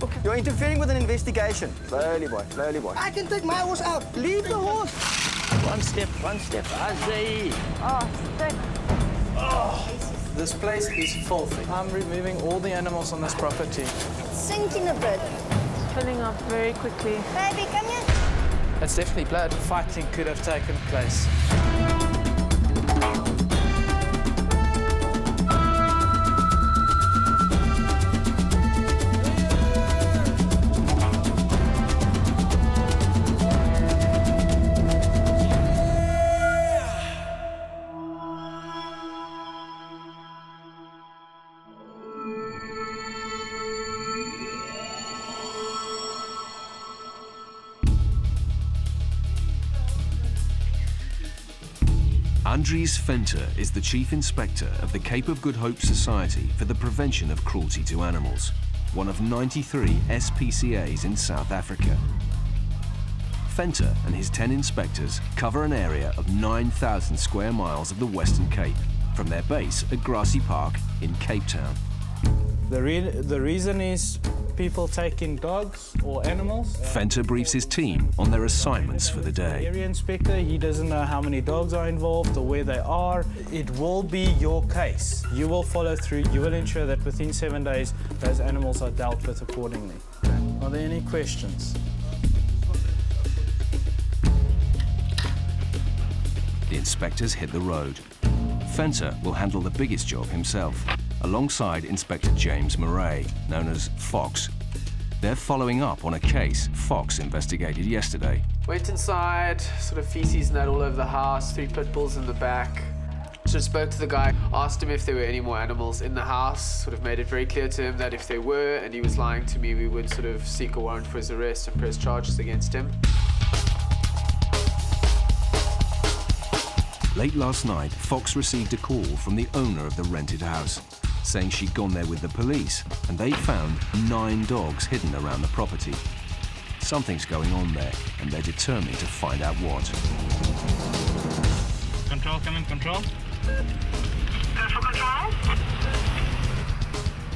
Okay. You're interfering with an investigation. Slowly, boy. Slowly, boy. I can take my horse out. Leave the horse. One step, Azay. Oh, sick. This place is filthy. I'm removing all the animals on this property. It's sinking a bit. It's filling up very quickly. Baby, come here. That's definitely blood. Fighting could have taken place. Andries Venter is the Chief Inspector of the Cape of Good Hope Society for the Prevention of Cruelty to Animals, one of 93 SPCAs in South Africa. Venter and his 10 inspectors cover an area of 9,000 square miles of the Western Cape, from their base at Grassy Park in Cape Town. The reason is people taking dogs or animals. Venter briefs his team on their assignments for the day. Area inspector, he doesn't know how many dogs are involved or where they are. It will be your case. You will follow through. You will ensure that within 7 days, those animals are dealt with accordingly. Are there any questions? The inspectors hit the road. Venter will handle the biggest job himself, alongside Inspector James Murray, known as Fox. They're following up on a case Fox investigated yesterday. Went inside, sort of feces and that all over the house, 3 pit bulls in the back. Sort of spoke to the guy, asked him if there were any more animals in the house, sort of made it very clear to him that if there were, and he was lying to me, we would sort of seek a warrant for his arrest and press charges against him. Late last night, Fox received a call from the owner of the rented house, saying she'd gone there with the police and they'd found 9 dogs hidden around the property. Something's going on there, and they're determined to find out what. Control, come in, control. Go for control.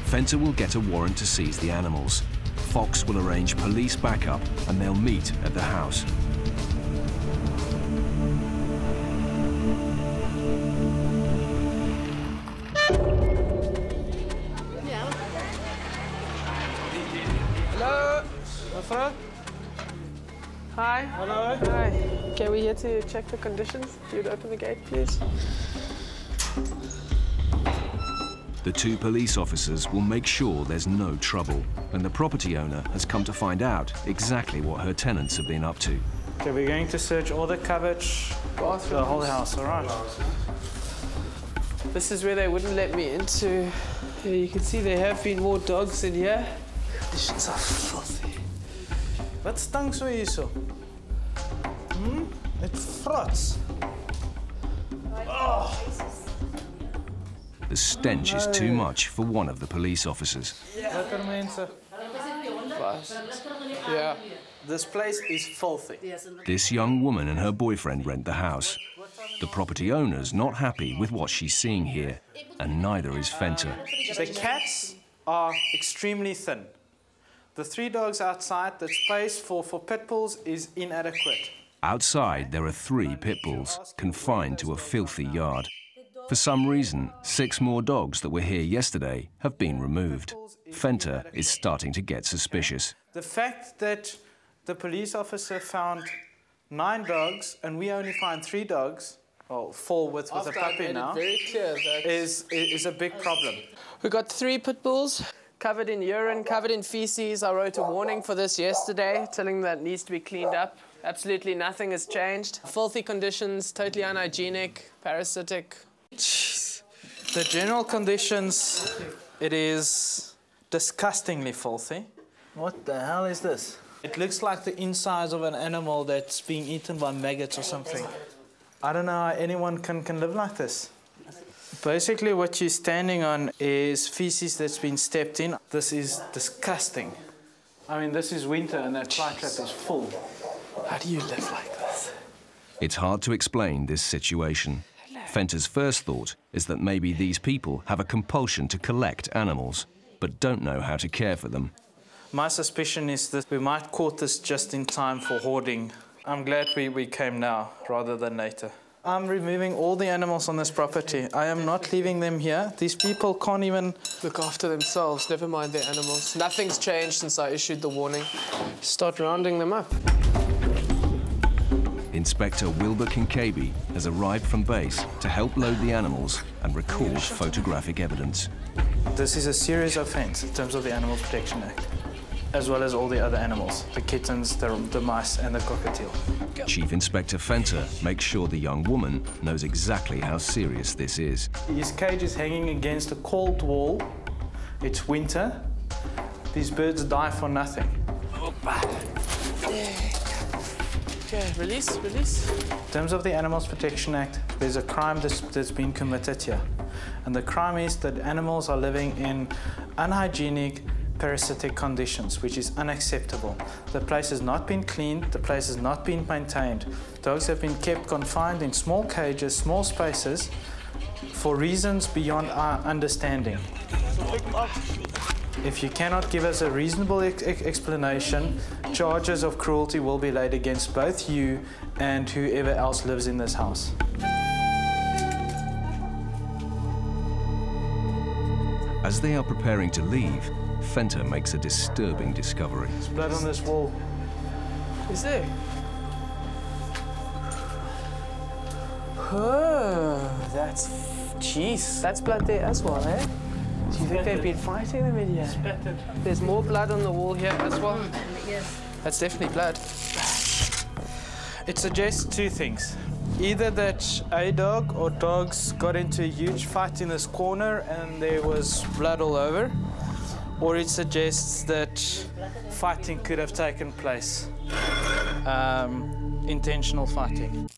Venter will get a warrant to seize the animals. Fox will arrange police backup and they'll meet at the house. Hello? Hi. Hello. Hi. Okay, we're here to check the conditions. If you'd open the gate, please. The 2 police officers will make sure there's no trouble, and the property owner has come to find out exactly what her tenants have been up to. Okay, we're going to search all the cupboard, the whole house, all right? This is where they wouldn't let me into. Here you can see there have been more dogs in here. Conditions are filthy. Wat stinkt so hierso? It frots. Oh. The stench is too much for one of the police officers. Lekker mense. Yeah. This place is filthy. This young woman and her boyfriend rent the house. The property owner's not happy with what she's seeing here, and neither is Venter. The cats are extremely thin. The 3 dogs outside, the space for pit bulls is inadequate. Outside, there are 3 pit bulls, confined to a filthy yard. For some reason, 6 more dogs that were here yesterday have been removed. Venter is starting to get suspicious. The fact that the police officer found 9 dogs and we only find 3 dogs, well, 4 with a puppy now, very clear that is a big problem. we got 3 pit bulls, covered in urine, covered in feces. I wrote a warning for this yesterday, telling them that it needs to be cleaned up. Absolutely nothing has changed. Filthy conditions, totally unhygienic, parasitic. Jeez. The general conditions, it is disgustingly filthy. What the hell is this? It looks like the insides of an animal that's being eaten by maggots or something. I don't know how anyone can live like this. Basically, what you're standing on is feces that's been stepped in. This is disgusting. I mean, this is winter and that fly trap is full. How do you live like this? It's hard to explain this situation. Venter's first thought is that maybe these people have a compulsion to collect animals, but don't know how to care for them. My suspicion is that we might caught this just in time for hoarding. I'm glad we came now rather than later. I'm removing all the animals on this property. I am not leaving them here. These people can't even look after themselves, never mind their animals. Nothing's changed since I issued the warning. Start rounding them up. Inspector Wilbur Kincabe has arrived from base to help load the animals and record photographic evidence. This is a serious offence in terms of the Animal Protection Act, as well as all the other animals, the kittens, the mice and the cockatiel. Chief Inspector Fenter makes sure the young woman knows exactly how serious this is. His cage is hanging against a cold wall. It's winter. These birds die for nothing. Okay, release, release. In terms of the Animals Protection Act, there's a crime that's been committed here. And the crime is that animals are living in unhygienic, parasitic conditions, which is unacceptable. The place has not been cleaned, the place has not been maintained. Dogs have been kept confined in small cages, small spaces, for reasons beyond our understanding. If you cannot give us a reasonable explanation, charges of cruelty will be laid against both you and whoever else lives in this house. As they are preparing to leave, Fenter makes a disturbing discovery. There's blood on this wall. Is there? Oh, that's... Jeez, that's blood there as well, eh? Do you think they've been fighting them in here? There's more blood on the wall here as well. Yes. That's definitely blood. It suggests two things. Either that a dog or dogs got into a huge fight in this corner and there was blood all over, or it suggests that fighting could have taken place. Intentional fighting.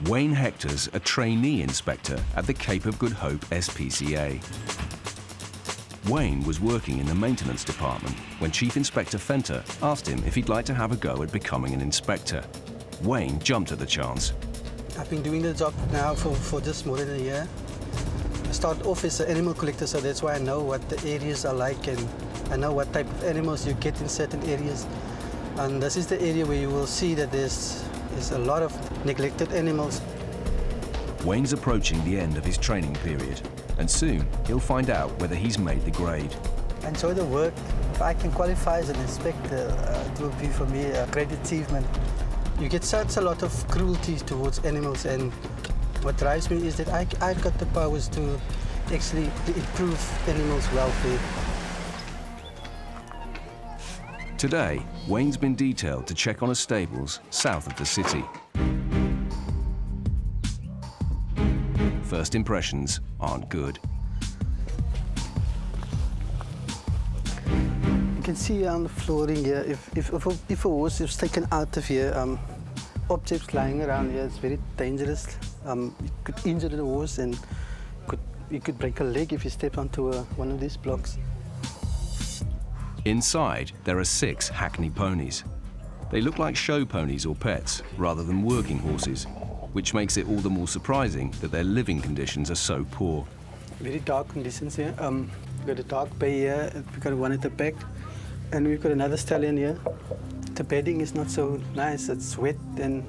Wayne Hector's a trainee inspector at the Cape of Good Hope SPCA. Wayne was working in the maintenance department when Chief Inspector Fenter asked him if he'd like to have a go at becoming an inspector. Wayne jumped at the chance. I've been doing the job now for just more than a year. I started off as an animal collector, so that's why I know what the areas are like and I know what type of animals you get in certain areas. And this is the area where you will see that there's a lot of neglected animals. Wayne's approaching the end of his training period, and soon he'll find out whether he's made the grade. I enjoy the work. If I can qualify as an inspector, it will be for me a great achievement. You get such a lot of cruelty towards animals, and what drives me is that I've got the powers to actually improve animals' welfare. Today, Wayne's been detailed to check on a stables south of the city. First impressions aren't good. You can see on the flooring here, if a horse is taken out of here, objects lying around here, it's very dangerous. You could injure the horse and you could break a leg if you step onto one of these blocks. Inside, there are 6 Hackney ponies. They look like show ponies or pets, rather than working horses, which makes it all the more surprising that their living conditions are so poor. Very dark conditions here. We've got a dark bay here, we've got one at the back, and we've got another stallion here. The bedding is not so nice, it's wet, and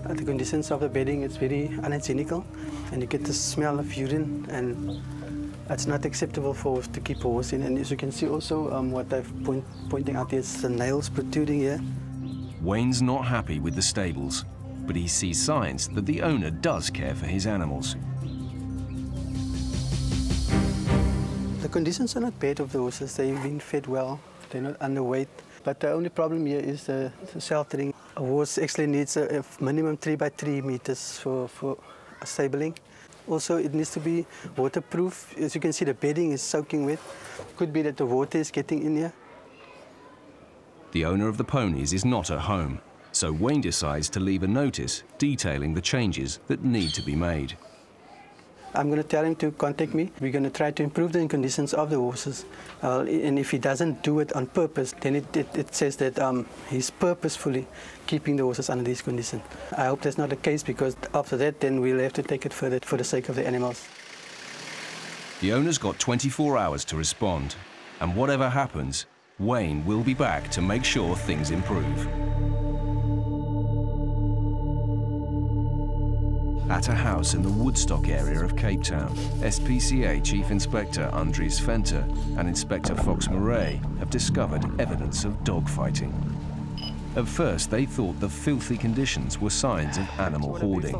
the conditions of the bedding, it's very unhygienical, and you get the smell of urine, and it's not acceptable for us to keep a horse in. And as you can see also, what I've pointing out here is the nails protruding here. Wayne's not happy with the stables, but he sees signs that the owner does care for his animals. The conditions are not bad of the horses. They've been fed well, they're not underweight. But the only problem here is the sheltering. A horse actually needs a minimum 3 by 3 meters for stabling. Also, it needs to be waterproof. As you can see, the bedding is soaking wet. Could be that the water is getting in here. The owner of the ponies is not at home, so Wayne decides to leave a notice detailing the changes that need to be made. I'm going to tell him to contact me. We're going to try to improve the conditions of the horses. And if he doesn't do it on purpose, then it says that he's purposefully keeping the horses under these conditions. I hope that's not the case, because after that, then we'll have to take it further for the sake of the animals. The owner's got 24 hours to respond. And whatever happens, Wayne will be back to make sure things improve. At a house in the Woodstock area of Cape Town, SPCA Chief Inspector Andries Venter and Inspector Fox Murray have discovered evidence of dogfighting. At first, they thought the filthy conditions were signs of animal hoarding.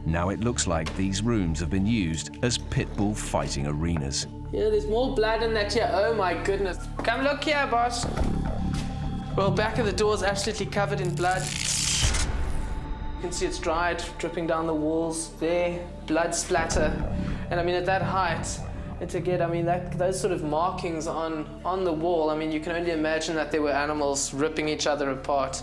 Now it looks like these rooms have been used as pit bull fighting arenas. Yeah, there's more blood in that here. Oh my goodness. Come look here, boss. Well, back of the door is absolutely covered in blood. You can see it's dried, dripping down the walls there, blood splatter. And I mean, at that height, and to get, I mean, those sort of markings on the wall, I mean, you can only imagine that there were animals ripping each other apart.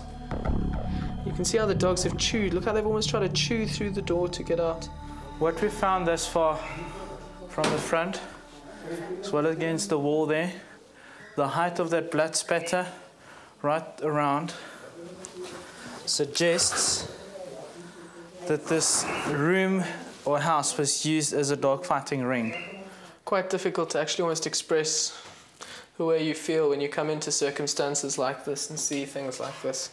You can see how the dogs have chewed. Look how they've almost tried to chew through the door to get out. What we found thus far from the front, as well as against the wall there, the height of that blood spatter right around suggests that this room or house was used as a dogfighting ring. Quite difficult to actually almost express the way you feel when you come into circumstances like this and see things like this.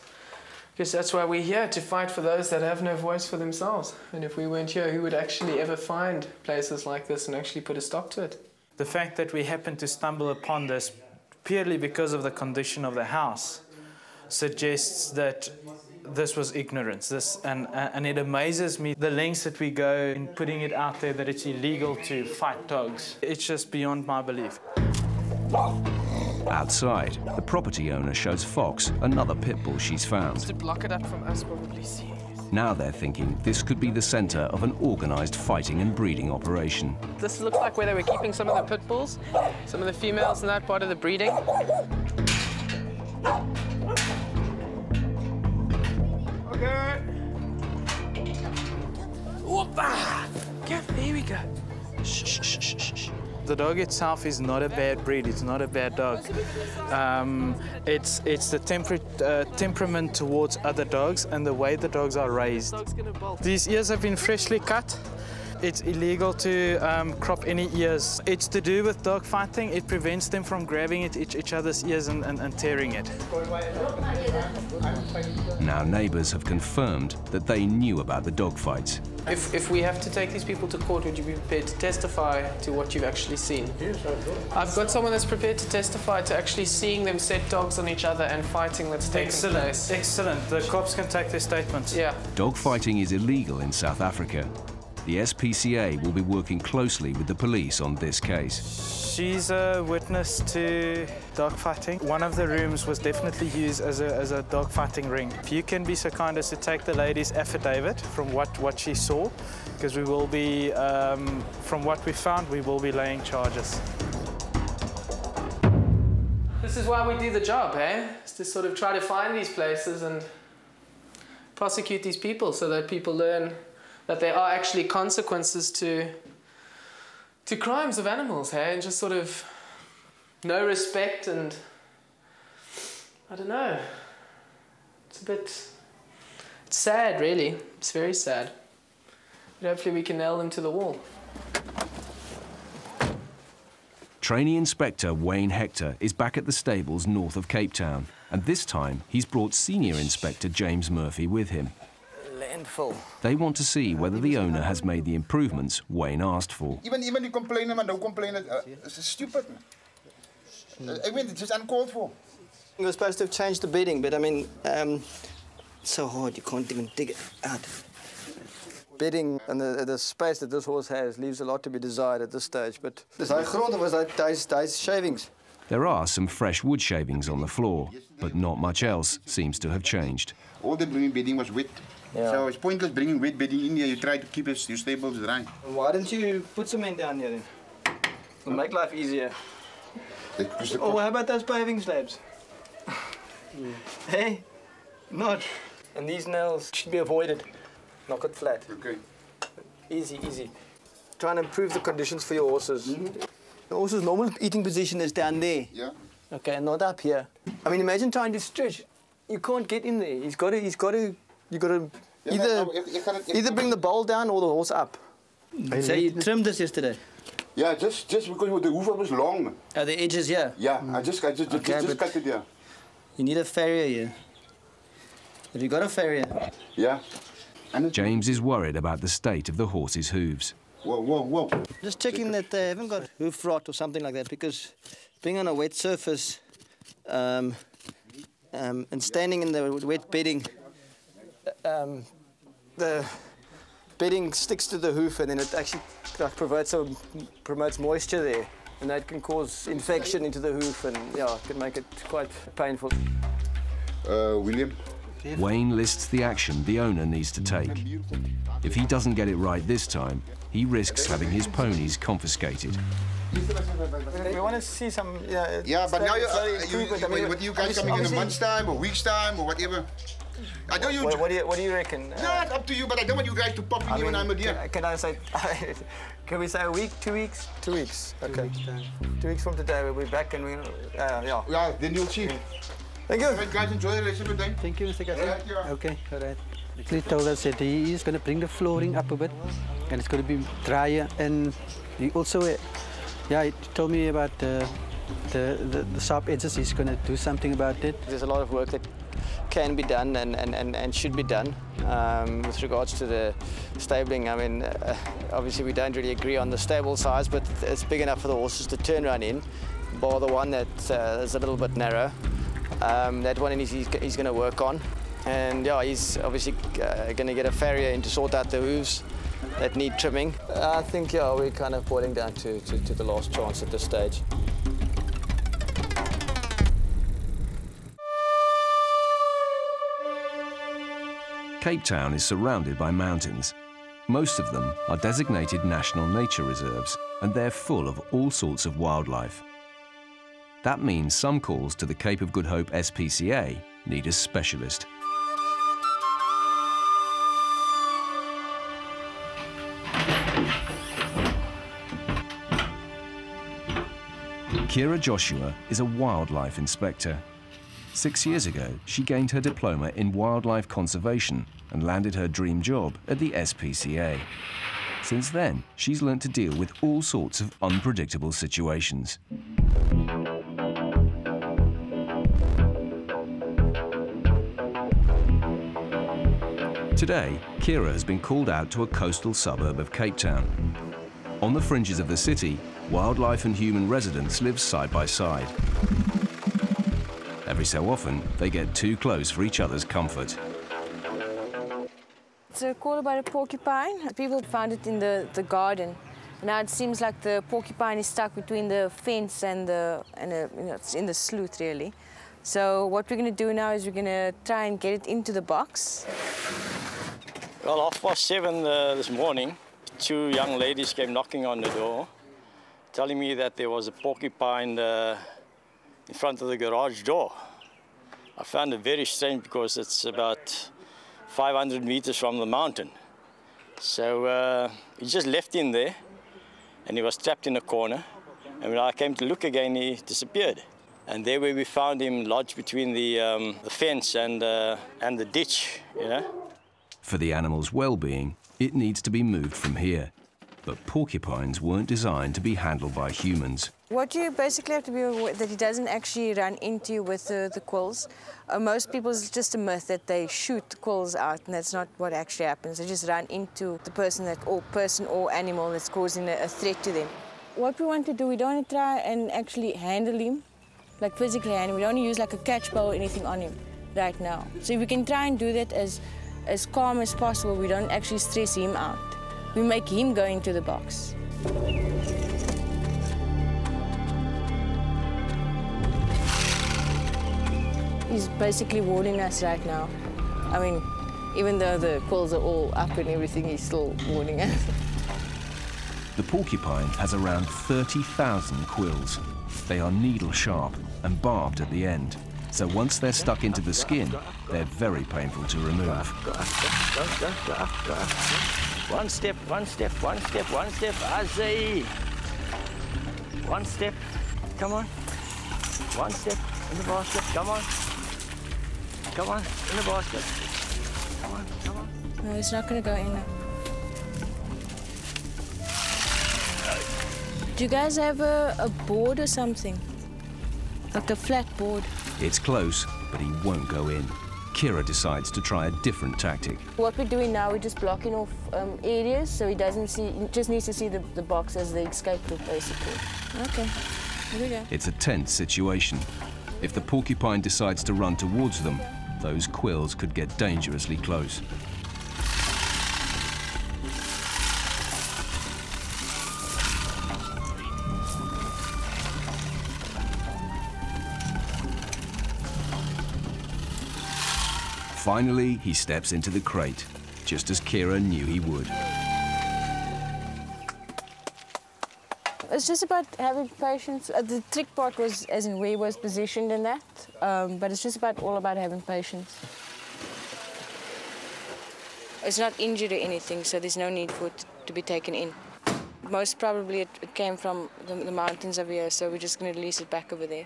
Because that's why we're here, to fight for those that have no voice for themselves. And if we weren't here, who would actually ever find places like this and actually put a stop to it? The fact that we happened to stumble upon this purely because of the condition of the house suggests that this was ignorance. And it amazes me the lengths that we go in putting it out there that it's illegal to fight dogs. It's just beyond my belief. Outside, the property owner shows Fox another pit bull she's found. To block it up from us, probably see. Now they're thinking this could be the centre of an organised fighting and breeding operation. This looks like where they were keeping some of the pit bulls, some of the females in that part of the breeding. Okay. Whoopa! Okay, there we go. Shh, shh, shh, shh, shh. The dog itself is not a bad breed, it's not a bad dog. It's the temperament towards other dogs and the way the dogs are raised. These ears have been freshly cut. It's illegal to crop any ears. It's to do with dog fighting. It prevents them from grabbing at each other's ears and tearing it. Now neighbours have confirmed that they knew about the dog fights. If we have to take these people to court, would you be prepared to testify to what you've actually seen? Yes, I've got someone that's prepared to testify to actually seeing them set dogs on each other and fighting that's taken place. Excellent. The cops can take their statements. Yeah. Dog fighting is illegal in South Africa. The SPCA will be working closely with the police on this case. She's a witness to dogfighting. One of the rooms was definitely used as a dogfighting ring. If you can be so kind as to take the lady's affidavit from what she saw, because we will be, from what we found, we will be laying charges. This is why we do the job, eh? It's to sort of try to find these places and prosecute these people so that people learn that there are actually consequences to crimes of animals, hey? And just sort of no respect and, I don't know, it's sad, really. It's very sad. But hopefully we can nail them to the wall. Trainee Inspector Wayne Hector is back at the stables north of Cape Town, and this time he's brought Senior Inspector James Murphy with him. They want to see whether the owner has made the improvements Wayne asked for. Even the complainer, man, no complainer, it's stupid. I mean, it's just uncalled for. We were supposed to have changed the bedding, but I mean, it's so hard, you can't even dig it out. Bedding and the space that this horse has leaves a lot to be desired at this stage, but this grond was those shavings. There are some fresh wood shavings on the floor, but not much else seems to have changed. All the bedding was wet. Yeah. So it's pointless bringing wet bedding in here. You try to keep your stables dry. Why don't you put cement down here then? It'll make life easier. Or how about those paving slabs? Hey, not. And these nails should be avoided. Knock it flat. Okay. Easy, easy. trying to improve the conditions for your horses. The horse's normal eating position is down there. Yeah. Okay, not up here. I mean, imagine trying to stretch. You can't get in there. You got to either bring the bowl down or the horse up. So you trimmed this yesterday? Yeah, just because the hoof was long. Oh, the edges here? Yeah, I just cut it here. You need a farrier here. Have you got a farrier? Yeah. James is worried about the state of the horse's hooves. Whoa. Just checking that they haven't got hoof rot or something like that, because being on a wet surface and standing in the wet bedding, the bedding sticks to the hoof and then it actually promotes moisture there, and that can cause infection into the hoof, and yeah, it can make it quite painful. William? Wayne lists the action the owner needs to take. If he doesn't get it right this time, he risks having his ponies confiscated. We want to see some... Yeah, but now what you guys coming in a month's time or week's time or whatever? I don't you... What do you reckon? No, it's up to you, but I don't want you guys to pop in here when I'm here. Can I say... Can we say a week, 2 weeks? 2 weeks, okay. 2 weeks from today we'll be back and we'll... yeah. Yeah, then you'll see. Thank you. All right, guys, enjoy the rest of the day. Thank you, Mr. Gasser. Right, yeah. Okay, all right. He told us that he is going to bring the flooring up a bit, and it's going to be drier. And he also, yeah, he told me about the sharp edges. He's going to do something about it. There's a lot of work that can be done and should be done with regards to the stabling. I mean, obviously we don't really agree on the stable size, but it's big enough for the horses to turn around in, bar the one that is a little bit narrow. That one he's going to work on. And yeah, he's obviously going to get a farrier in to sort out the hooves that need trimming. I think, yeah, we're kind of boiling down to the last chance at this stage. Cape Town is surrounded by mountains. Most of them are designated national nature reserves, and they're full of all sorts of wildlife. That means some calls to the Cape of Good Hope SPCA need a specialist. Kira Joshua is a wildlife inspector. 6 years ago, she gained her diploma in wildlife conservation and landed her dream job at the SPCA. Since then, she's learnt to deal with all sorts of unpredictable situations. Today, Kira has been called out to a coastal suburb of Cape Town. On the fringes of the city, wildlife and human residents live side by side. Every so often, they get too close for each other's comfort. It's a call about a porcupine. People found it in the garden. Now it seems like the porcupine is stuck between the fence and it's in the slough, really. So what we're going to do now is we're going to try and get it into the box. Well, 7:30 this morning, 2 young ladies came knocking on the door, telling me that there was a porcupine in front of the garage door. I found it very strange because it's about 500 meters from the mountain. So he just left him there, and he was trapped in a corner. And when I came to look again, he disappeared. And there where we found him lodged between the fence and the ditch, you know. For the animal's well-being, it needs to be moved from here. But porcupines weren't designed to be handled by humans. What you basically have to be aware that he doesn't actually run into you with the quills. Most people, it's just a myth that they shoot the quills out, and that's not what actually happens. They just run into the person or animal that's causing a threat to them. What we want to do, we don't want to try and actually handle him, like physically handle him. We don't want to use like a catch bow or anything on him right now. So if we can try and do that as calm as possible, we don't actually stress him out. We make him go into the box. He's basically warning us right now. I mean, even though the quills are all up and everything, he's still warning us. The porcupine has around 30,000 quills. They are needle sharp and barbed at the end. So once they're stuck into the skin, they're very painful to remove. One step, one step, one step, one step. Azay. One step. Come on. One step in the basket. Come on. Come on, in the basket. Come on, come on. No, it's not going to go in now. Do you guys have a board or something? Like a flat board? It's close, but he won't go in. Kira decides to try a different tactic. What we're doing now, we're just blocking off areas so he doesn't see, he just needs to see the box as the escape route, basically. Okay, here we go. It's a tense situation. If the porcupine decides to run towards them, those quills could get dangerously close. Finally, he steps into the crate, just as Kira knew he would. It's just about having patience. The trick part was as in where he was positioned in that, but it's just all about having patience. It's not injured or anything, so there's no need for it to be taken in. Most probably it came from the mountains over here, so we're just going to release it back over there.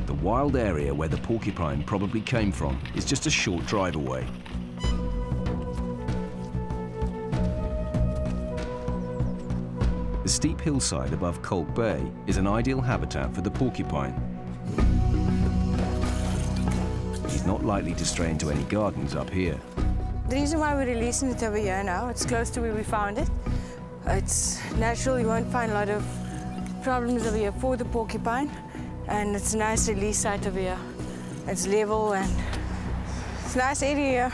The wild area where the porcupine probably came from is just a short drive away. The steep hillside above Colk Bay is an ideal habitat for the porcupine. He's not likely to stray into any gardens up here. The reason why we're releasing it over here now, it's close to where we found it. It's natural, you won't find a lot of problems over here for the porcupine. And it's a nice release site over here. It's level and it's a nice area here.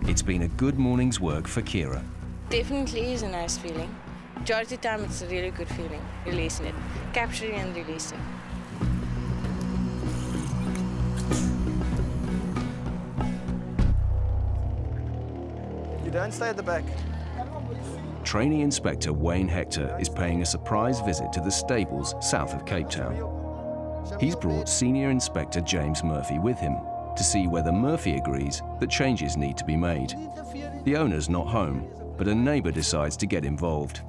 It's been a good morning's work for Kira. Definitely is a nice feeling. Majority of the time, it's a really good feeling, releasing it. Capturing and releasing. You don't stay at the back. Trainee Inspector Wayne Hector is paying a surprise visit to the stables south of Cape Town. He's brought Senior Inspector James Murphy with him to see whether Murphy agrees that changes need to be made. The owner's not home, but a neighbour decides to get involved.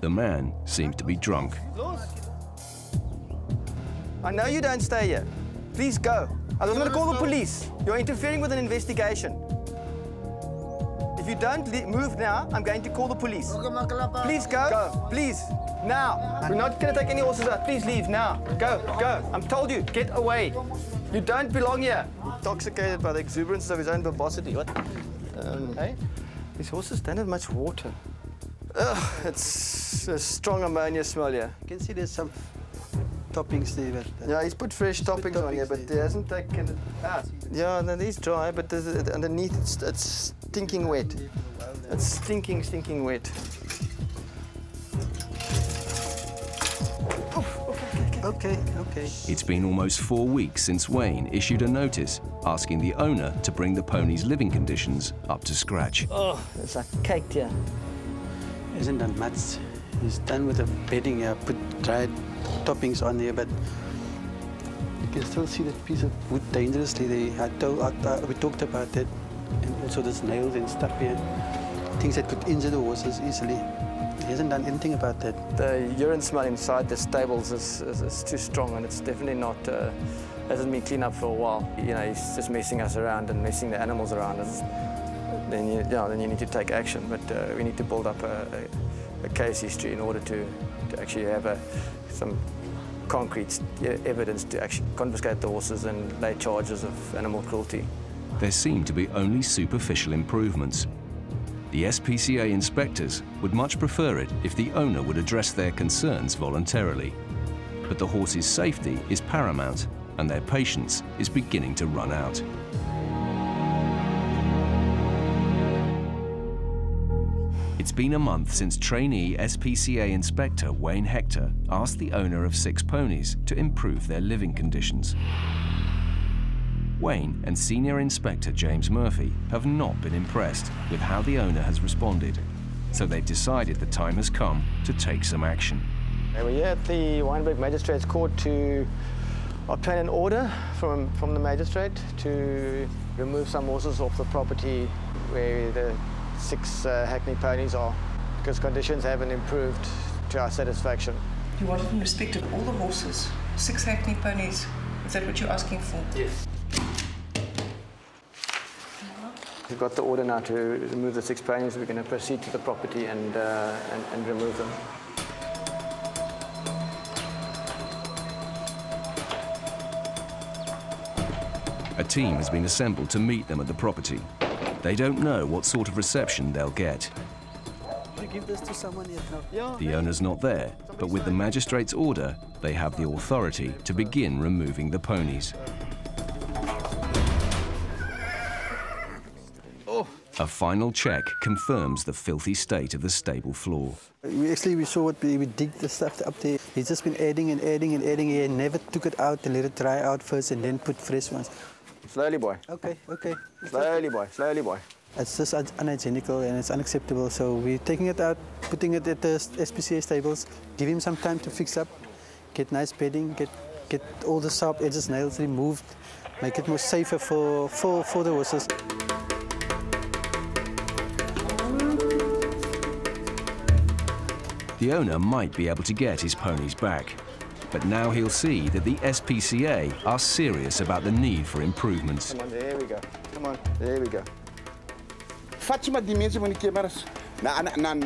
The man seems to be drunk. I know you don't stay here. Please go. I was going to call the police. You're interfering with an investigation. If you don't move now, I'm going to call the police. Please go. Go. Please. Now. We're not going to take any horses out. Please leave now. Go. Go. I'm told you. Get away. You don't belong here. Intoxicated by the exuberance of his own verbosity. What? Hey? These horses don't have much water. Ugh, it's a strong ammonia smell here. You can see there's some toppings there. Yeah, he's put fresh toppings on here, but he hasn't taken it out. Yeah, no, these dry, but underneath it's stinking wet. It's stinking, stinking wet. Okay. It's been almost 4 weeks since Wayne issued a notice asking the owner to bring the pony's living conditions up to scratch. Oh, it's like caked here. Isn't done much. He's done with the bedding here, put dried toppings on there, but you can still see that piece of wood dangerously there. We talked about that, and also there's nails and stuff here, things that could injure the horses easily. He hasn't done anything about that. The urine smell inside the stables is too strong, and it's definitely not, hasn't been cleaned up for a while. You know, he's just messing us around and messing the animals around. Then you need to take action, but we need to build up a case history in order to actually have some concrete evidence to actually confiscate the horses and lay charges of animal cruelty. There seem to be only superficial improvements. The SPCA inspectors would much prefer it if the owner would address their concerns voluntarily. But the horses' safety is paramount, and their patience is beginning to run out. It's been a month since trainee SPCA Inspector Wayne Hector asked the owner of 6 ponies to improve their living conditions. Wayne and Senior Inspector James Murphy have not been impressed with how the owner has responded, so they've decided the time has come to take some action. We're here at the Wynberg Magistrates Court to obtain an order from the magistrate to remove some horses off the property where the 6 Hackney ponies are, because conditions haven't improved to our satisfaction. You want in respect of all the horses, 6 Hackney ponies. Is that what you're asking for? Yes. We've got the order now to remove the 6 ponies. We're going to proceed to the property and remove them. A team has been assembled to meet them at the property. They don't know what sort of reception they'll get. Give this to someone yet? The owner's not there, but with the magistrate's order, they have the authority to begin removing the ponies. A final check confirms the filthy state of the stable floor. We saw what we dig the stuff up there. He's just been adding and adding and adding. He never took it out and let it dry out first and then put fresh ones. Slowly, boy. Okay, okay. Slowly, boy. Slowly, boy. It's just unhygienical and it's unacceptable. So we're taking it out, putting it at the SPCA stables, give him some time to fix up, get nice bedding, get all the sharp edges, nails removed, make it more safer for the horses. The owner might be able to get his ponies back, but now he'll see that the SPCA are serious about the need for improvements. Come on, there we go. Come on, there we go.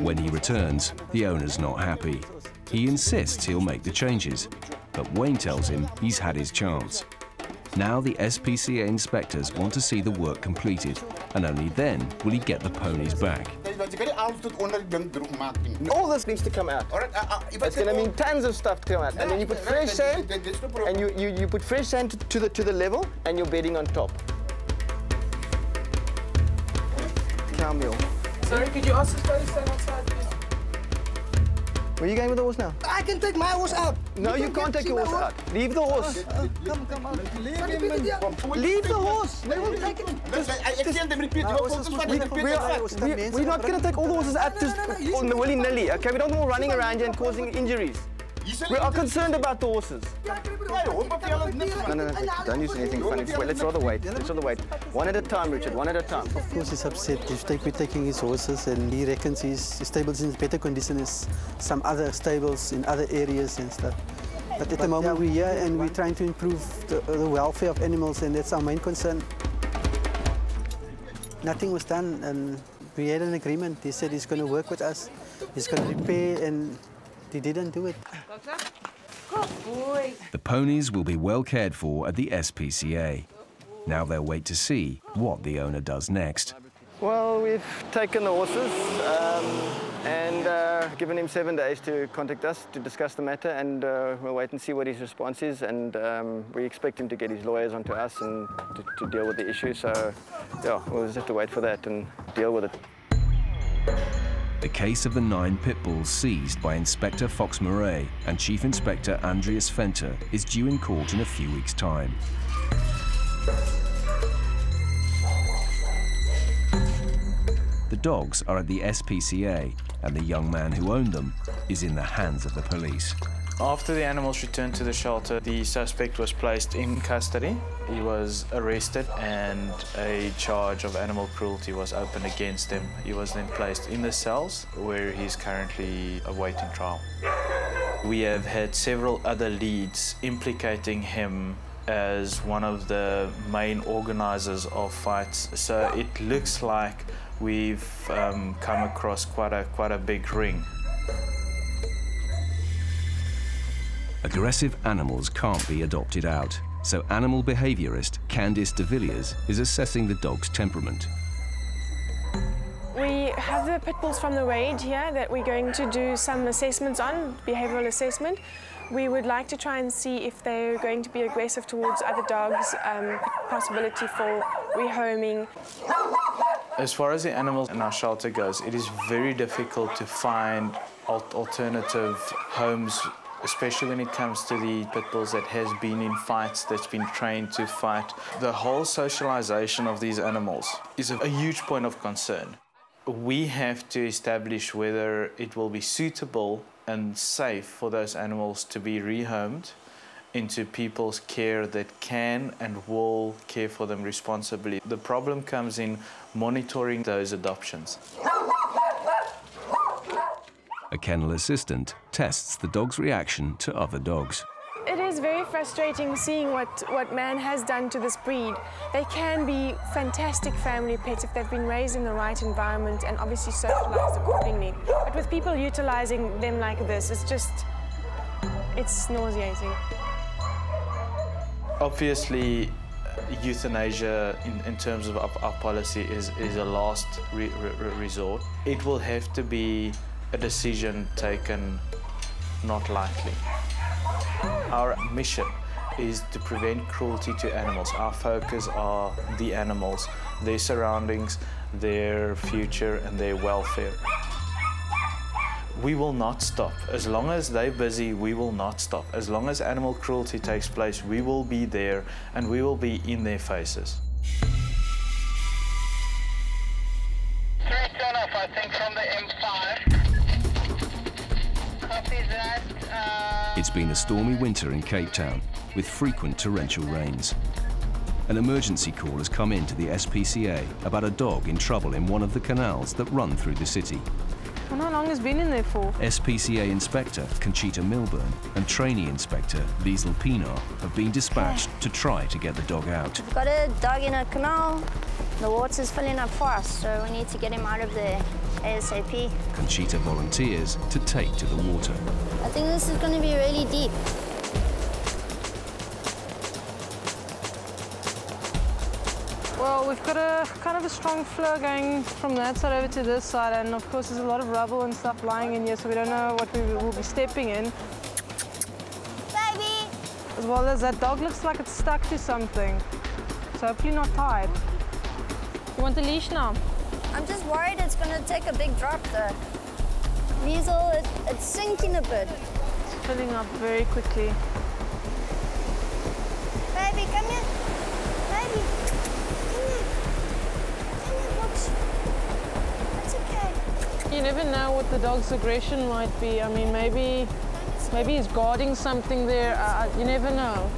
When he returns, the owner's not happy. He insists he'll make the changes, but Wayne tells him he's had his chance. Now the SPCA inspectors want to see the work completed, and only then will he get the ponies back. All this needs to come out. It's going to mean tons of stuff to come out. And then you put fresh sand, and you put fresh sand to the level, and you're bedding on top. Cow meal. Sorry, could you ask this guy to stand outside, please? Where are you going with the horse now? I can take my horse out. No, you can't take your horse out. Leave the horse. Come on. Leave the horse. We will take it. We're not going to take all the horses out just on the willy-nilly, okay? We don't want running around here and causing injuries. We are concerned about the horses. No, don't use anything funny. Let's rather wait. One at a time, Richard, one at a time. Of course he's upset. We're taking his horses and he reckons his stable's in better condition as some other stables in other areas and stuff. But at the moment we're here and we're trying to improve the welfare of animals, and that's our main concern. Nothing was done, and we had an agreement. He said he's going to work with us, he's going to repair, and he didn't do it. The ponies will be well cared for at the SPCA. Now they'll wait to see what the owner does next. Well, we've taken the horses and given him 7 days to contact us to discuss the matter, and we'll wait and see what his response is, and we expect him to get his lawyers onto us and to deal with the issue. So, yeah, we'll just have to wait for that and deal with it. The case of the 9 pit bulls seized by Inspector Fox Murray and Chief Inspector Andreas Venter is due in court in a few weeks' time. The dogs are at the SPCA, and the young man who owned them is in the hands of the police. After the animals returned to the shelter, the suspect was placed in custody. He was arrested and a charge of animal cruelty was opened against him. He was then placed in the cells where he's currently awaiting trial. We have had several other leads implicating him as one of the main organizers of fights. So it looks like we've come across quite a big ring. Aggressive animals can't be adopted out, so animal behaviourist Candice de Villiers is assessing the dog's temperament. We have the pit bulls from the raid here that we're going to do some assessments on, behavioural assessment. We would like to try and see if they're going to be aggressive towards other dogs, possibility for rehoming. As far as the animals in our shelter goes, it is very difficult to find alternative homes, especially when it comes to the pit bulls that has been in fights, that's been trained to fight. The whole socialization of these animals is a huge point of concern. We have to establish whether it will be suitable and safe for those animals to be rehomed into people's care that can and will care for them responsibly. The problem comes in monitoring those adoptions. A kennel assistant tests the dog's reaction to other dogs. It is very frustrating seeing what man has done to this breed. They can be fantastic family pets if they've been raised in the right environment and obviously socialized accordingly. But with people utilizing them like this, it's nauseating. Obviously, euthanasia in terms of our policy is a last resort. It will have to be a decision taken not lightly. Our mission is to prevent cruelty to animals. Our focus are the animals, their surroundings, their future and their welfare. We will not stop. As long as they're busy, we will not stop. As long as animal cruelty takes place, we will be there and we will be in their faces. Straight enough, I think, from the M5. Copy that. It's been a stormy winter in Cape Town, with frequent torrential rains. An emergency call has come in to the SPCA about a dog in trouble in one of the canals that run through the city. And how long has been in there for? SPCA Inspector Conchita Milburn and Trainee Inspector Liesl Pienaar have been dispatched to try to get the dog out. We've got a dog in a canal. The water's filling up fast, so we need to get him out of there ASAP. Conchita volunteers to take to the water. I think this is going to be really deep. Well, we've got a kind of a strong flow going from that side over to this side, and of course there's a lot of rubble and stuff lying in here, so we don't know what we will be stepping in. Baby! As well as that dog looks like it's stuck to something, so hopefully not tied. You want the leash now? I'm just worried it's going to take a big drop though. Liesl, it's sinking a bit. It's filling up very quickly. Baby, come here. Baby. It's okay. You never know what the dog's aggression might be. I mean, maybe he's guarding something there. You never know.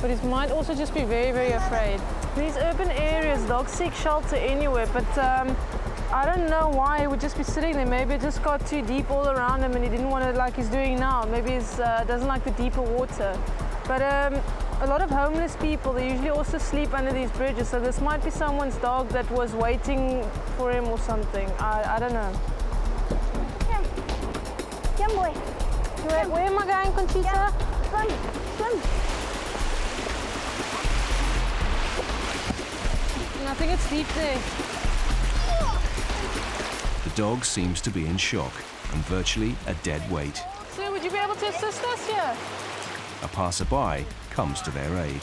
But he might also just be very, very afraid. These urban areas, dogs seek shelter anywhere, but I don't know why he would just be sitting there. Maybe it just got too deep all around him and he didn't want to, like he's doing now. Maybe he doesn't like the deeper water. But a lot of homeless people, they usually also sleep under these bridges, so this might be someone's dog that was waiting for him or something. I don't know. Come. Come, boy. Where am I going, Conchita? Come. Swim. I think it's deep there. The dog seems to be in shock and virtually a dead weight. Sir, would you be able to assist us here? A passerby comes to their aid.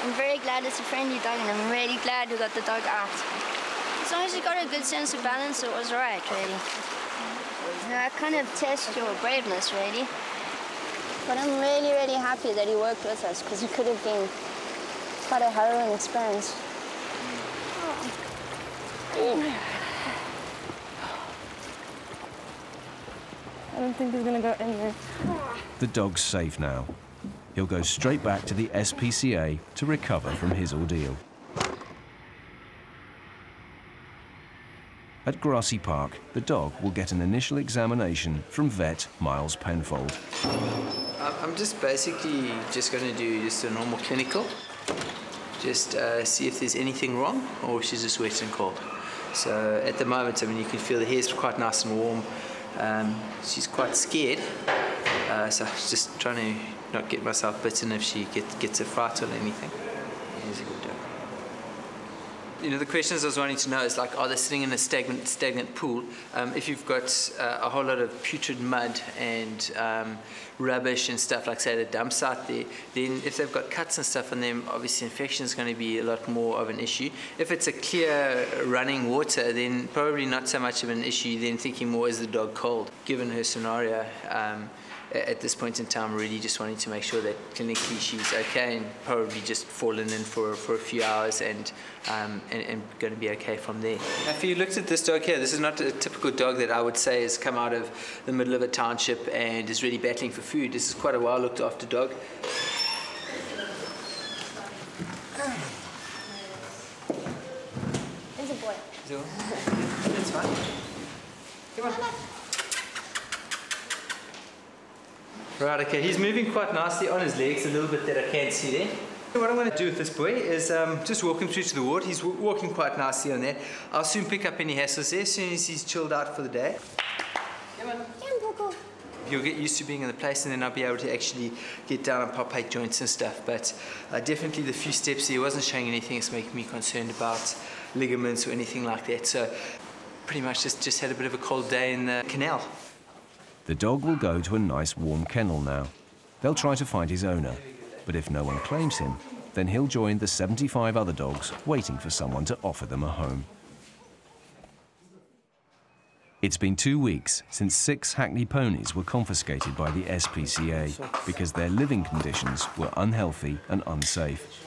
I'm very glad it's a friendly dog, and I'm really glad we got the dog out. As long as you got a good sense of balance, it was right, really. Now, I kind of test your braveness, really. But I'm really, really happy that he worked with us, because it could have been quite a harrowing experience. I don't think he's going to go in there. The dog's safe now. He'll go straight back to the SPCA to recover from his ordeal. At Grassy Park, the dog will get an initial examination from vet Miles Penfold. I'm just basically going to do just a normal clinical, just see if there's anything wrong or if she's just wet and cold. So at the moment, I mean, you can feel the hair's quite nice and warm. She's quite scared, so I'm just trying to not get myself bitten if she gets a fright or anything. He's a good dog. You know, the questions I was wanting to know is like, are they sitting in a stagnant pool? If you've got a whole lot of putrid mud and rubbish and stuff like, say, the dumps out there, then if they've got cuts and stuff on them, obviously infection is going to be a lot more of an issue. If it's a clear running water, then probably not so much of an issue. Then thinking more, is the dog cold? Given her scenario, at this point in time, really just wanting to make sure that clinically she's okay and probably just fallen in for a few hours and going to be okay from there. Now, if you looked at this dog here, this is not a typical dog that I would say has come out of the middle of a township and is really battling for food. This is quite a well looked after dog. There's a boy. That's fine. Come on. Right, okay, he's moving quite nicely on his legs a little bit that I can't see there. What I'm going to do with this boy is just walk him through to the ward. He's walking quite nicely on there. I'll soon pick up any hassles there as soon as he's chilled out for the day. Come on. He'll get used to being in the place and then I'll be able to actually get down and palpate joints and stuff. But definitely the few steps he wasn't showing anything that's making me concerned about ligaments or anything like that. So pretty much just had a bit of a cold day in the canal. The dog will go to a nice warm kennel now. They'll try to find his owner, but if no one claims him, then he'll join the 75 other dogs waiting for someone to offer them a home. It's been 2 weeks since 6 Hackney ponies were confiscated by the SPCA because their living conditions were unhealthy and unsafe.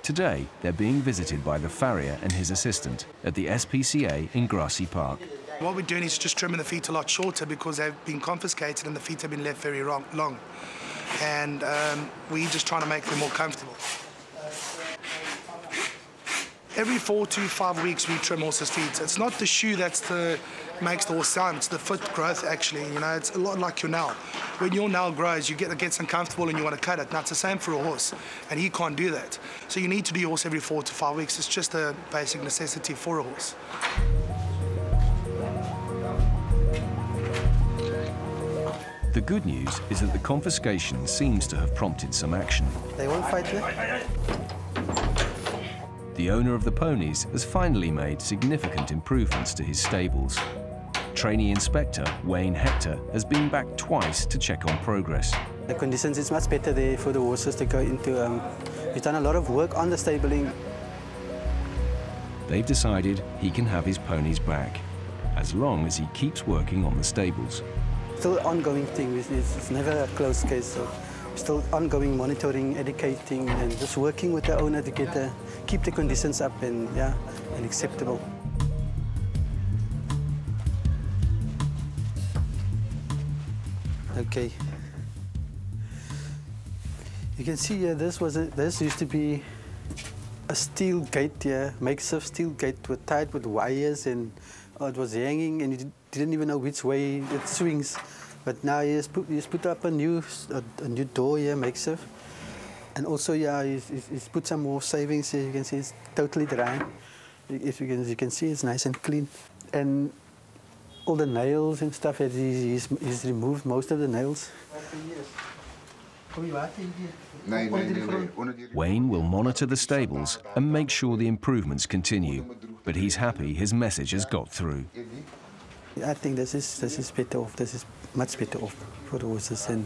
Today, they're being visited by the farrier and his assistant at the SPCA in Grassy Park. What we're doing is just trimming the feet a lot shorter because they've been confiscated and the feet have been left very long. And we're just trying to make them more comfortable. Every 4 to 5 weeks we trim horses' feet. It's not the shoe that's makes the horse sound, it's the foot growth actually. You know, it's a lot like your nail. When your nail grows, it gets uncomfortable and you want to cut it. Now it's the same for a horse, and he can't do that. So you need to do your horse every 4 to 5 weeks. It's just a basic necessity for a horse. The good news is that the confiscation seems to have prompted some action. They won't fight you. The owner of the ponies has finally made significant improvements to his stables. Trainee inspector Wayne Hector has been back twice to check on progress. The conditions is much better there for the horses to go into. We've done a lot of work on the stabling. They've decided he can have his ponies back, as long as he keeps working on the stables. Still an ongoing thing. It's never a closed case. So still ongoing monitoring, educating, and just working with the owner to keep the conditions up and acceptable. Okay. You can see here this used to be a steel gate here, makeshift steel gate tied with wires, and it was hanging, and you didn't even know which way it swings. But now he's put up a new door here, makeshift, and also he's put some more savings here. You can see it's totally dry. As you can see, it's nice and clean, and all the nails and stuff. He's removed most of the nails. Wayne will monitor the stables and make sure the improvements continue, but he's happy his message has got through. I think this is better off. This is much better off for the horses, and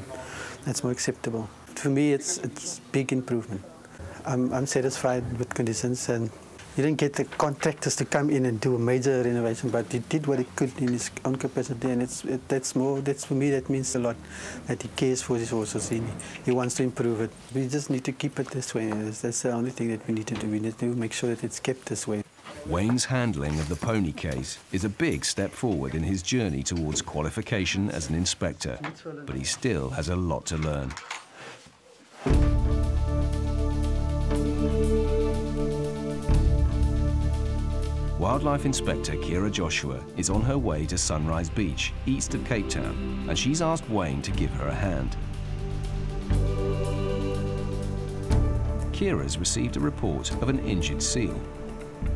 that's more acceptable. For me, it's big improvement. I'm satisfied with conditions, and you didn't get the contractors to come in and do a major renovation, but he did what he could in his own capacity, and that's for me, that means a lot, that he cares for his horses. He wants to improve it. We just need to keep it this way. That's the only thing that we need to do. We need to make sure that it's kept this way. Wayne's handling of the pony case is a big step forward in his journey towards qualification as an inspector, but he still has a lot to learn. Wildlife Inspector Kira Joshua is on her way to Sunrise Beach, east of Cape Town, and she's asked Wayne to give her a hand. Kira's received a report of an injured seal.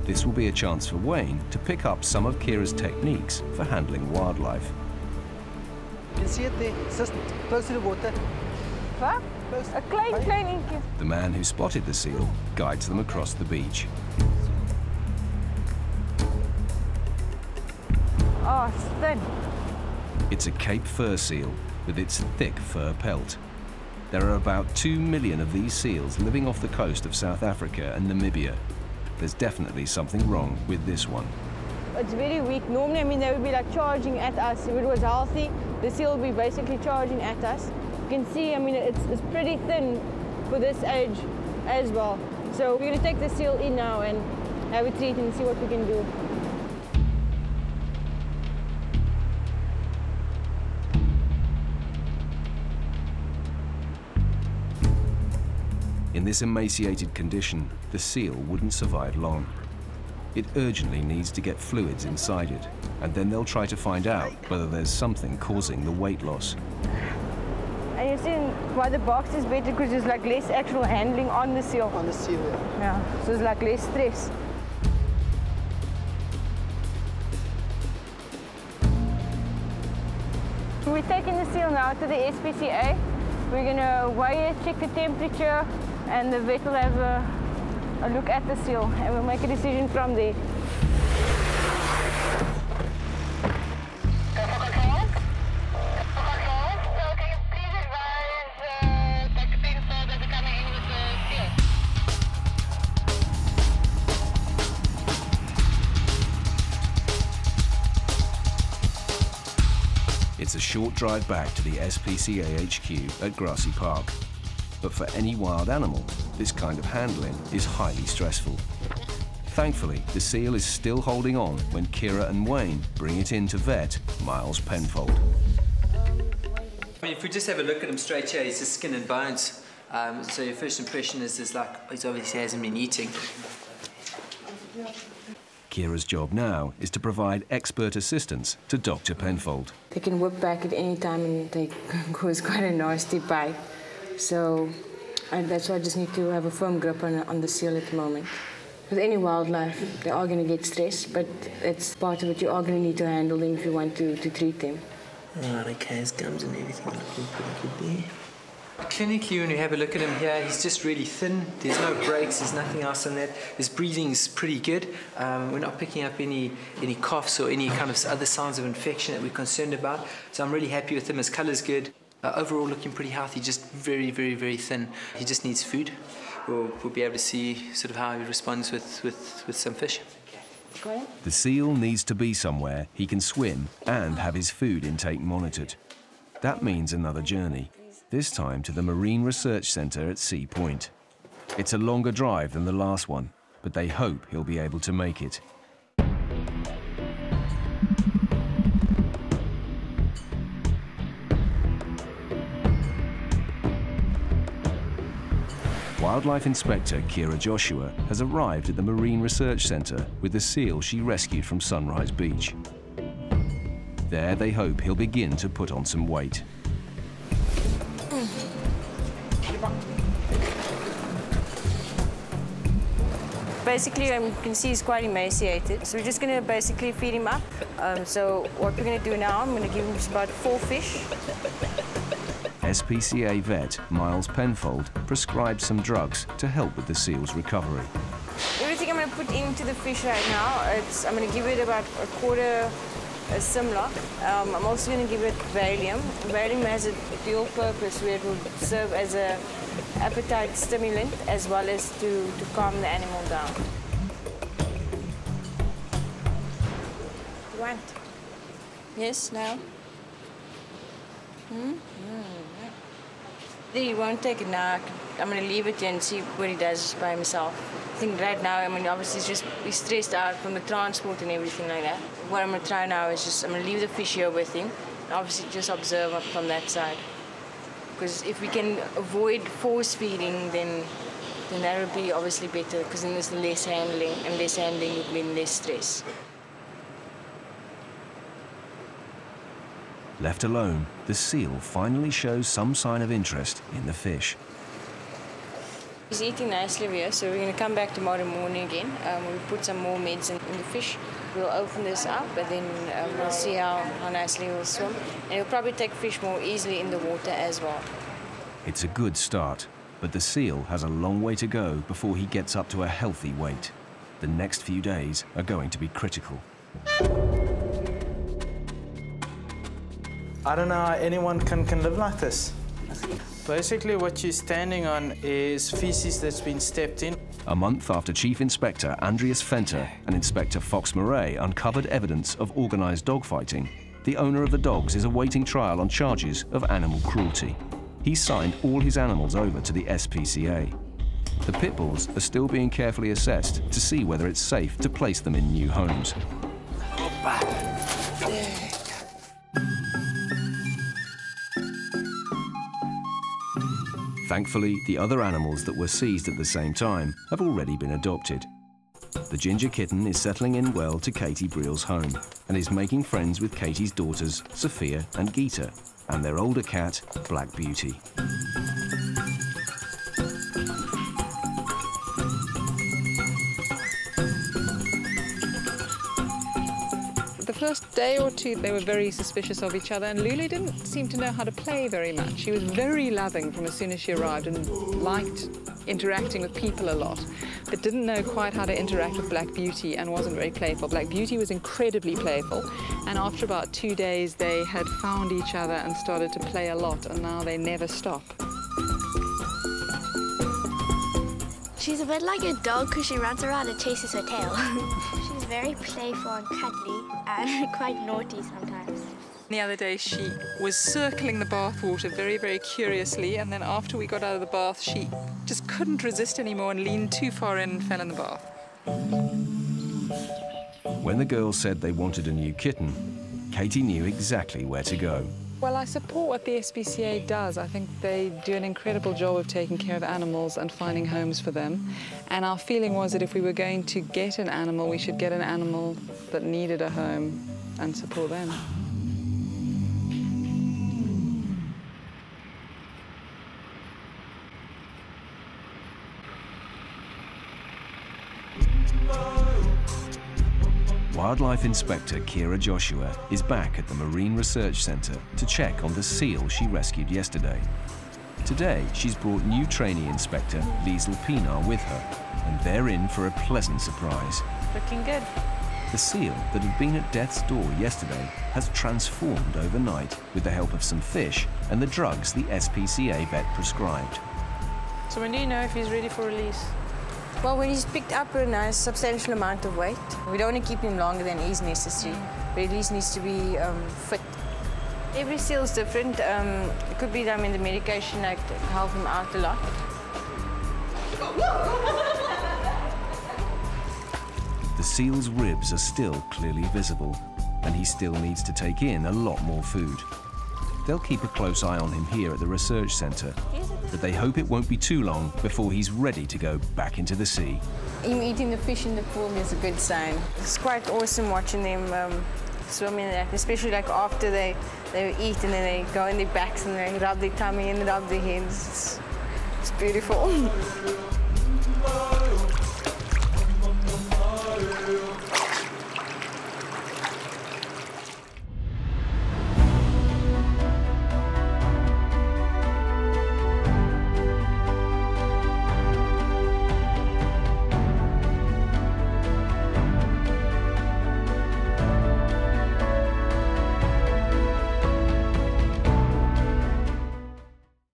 This will be a chance for Wayne to pick up some of Kira's techniques for handling wildlife. You can see it there, it's just close to the water. Wat? A klein eentje. The man who spotted the seal guides them across the beach. Oh, it's thin. It's a Cape fur seal with its thick fur pelt. There are about 2 million of these seals living off the coast of South Africa and Namibia. There's definitely something wrong with this one. It's very weak. Normally, I mean, they would be like charging at us. If it was healthy, the seal would be basically charging at us. You can see, I mean, it's pretty thin for this age as well. So we're going to take the seal in now and have a treat and see what we can do. In this emaciated condition, the seal wouldn't survive long. It urgently needs to get fluids inside it, and then they'll try to find out whether there's something causing the weight loss. And you're seeing why the box is better because there's like less actual handling on the seal. On the seal, yeah. Yeah, so there's like less stress. We're taking the seal now to the SPCA. We're going to weigh it, check the temperature, and the vet will have a look at the seal, and we'll make a decision from there. It's a short drive back to the SPCA HQ at Grassy Park. But for any wild animal, this kind of handling is highly stressful. Thankfully, the seal is still holding on when Kira and Wayne bring it in to vet Miles Penfold. I mean, if we just have a look at him straight here, he's just skin and bones. So your first impression is like, he obviously hasn't been eating. Kira's job now is to provide expert assistance to Dr. Penfold. They can whip back at any time and they cause quite a nasty bite. So that's why I just need to have a firm grip on the seal at the moment. With any wildlife, they are going to get stressed, but it's part of it. You are going to need to handle them if you want to treat them. Right, okay, his gums and everything looking pretty good there. Clinically, when you have a look at him here, he's just really thin. There's no breaks, there's nothing else on that. His breathing's pretty good. We're not picking up any coughs or any kind of other signs of infection that we're concerned about. So I'm really happy with him. His colour's good. Overall looking pretty healthy, just very, very, very thin. He just needs food. We'll be able to see sort of how he responds with some fish. The seal needs to be somewhere he can swim and have his food intake monitored. That means another journey, this time to the Marine Research Centre at Sea Point. It's a longer drive than the last one, but they hope he'll be able to make it. Wildlife Inspector Kira Joshua has arrived at the Marine Research Centre with the seal she rescued from Sunrise Beach. There they hope he'll begin to put on some weight. Basically, you can see he's quite emaciated, so we're just going to basically feed him up. So what we're going to do now, I'm going to give him just about 4 fish. SPCA vet Miles Penfold prescribed some drugs to help with the seal's recovery. Everything I'm going to put into the fish right now, I'm going to give it about a quarter Simla. I'm also going to give it Valium. Valium has a dual purpose where it will serve as an appetite stimulant as well as to calm the animal down. You want? Yes, now? He won't take it now. I'm going to leave it here and see what he does by himself. I think right now, I mean, obviously he's stressed out from the transport and everything like that. What I'm going to try now is I'm going to leave the fish here with him. Obviously just observe from that side. Because if we can avoid force feeding, then that would be obviously better, because then there's less handling, and less handling would mean less stress. Left alone, the seal finally shows some sign of interest in the fish. He's eating nicely here, so we're going to come back tomorrow morning again. We'll put some more meds in the fish. We'll open this up, and then we'll see how nicely he'll swim. And he'll probably take fish more easily in the water as well. It's a good start, but the seal has a long way to go before he gets up to a healthy weight. The next few days are going to be critical. I don't know how anyone can live like this. Basically, what you're standing on is feces that's been stepped in. A month after Chief Inspector Andreas Venter and Inspector Fox Murray uncovered evidence of organised dogfighting, the owner of the dogs is awaiting trial on charges of animal cruelty. He's signed all his animals over to the SPCA. The pit bulls are still being carefully assessed to see whether it's safe to place them in new homes. Thankfully, the other animals that were seized at the same time have already been adopted. The ginger kitten is settling in well to Katie Briel's home and is making friends with Katie's daughters, Sophia and Geeta, and their older cat, Black Beauty. The first day or two, they were very suspicious of each other, and Lulu didn't seem to know how to play very much. She was very loving from as soon as she arrived and liked interacting with people a lot, but didn't know quite how to interact with Black Beauty and wasn't very playful. Black Beauty was incredibly playful, and after about 2 days, they had found each other and started to play a lot, and now they never stop. She's a bit like a dog because she runs around and chases her tail. She's very playful and cuddly and quite naughty sometimes. The other day, she was circling the bath water very, very curiously, and then after we got out of the bath, she just couldn't resist anymore and leaned too far in and fell in the bath. When the girls said they wanted a new kitten, Katie knew exactly where to go. Well, I support what the SPCA does. I think they do an incredible job of taking care of animals and finding homes for them. And our feeling was that if we were going to get an animal, we should get an animal that needed a home and support them. Wildlife Inspector Kira Joshua is back at the Marine Research Centre to check on the seal she rescued yesterday. Today, she's brought new trainee inspector Liesl Pinar with her, and they're in for a pleasant surprise. Looking good. The seal that had been at death's door yesterday has transformed overnight with the help of some fish and the drugs the SPCA vet prescribed. So when do you know if he's ready for release? Well, when he's picked up a nice substantial amount of weight, we don't want to keep him longer than is necessary, but at least needs to be fit. Every seal is different. It could be that the medication like help him out a lot. The seal's ribs are still clearly visible, and he still needs to take in a lot more food. They'll keep a close eye on him here at the research centre, but they hope it won't be too long before he's ready to go back into the sea. Him eating the fish in the pool is a good sign. It's quite awesome watching them swim in that, especially like after they eat and then they go in their backs and they rub their tummy and rub their heads. It's beautiful.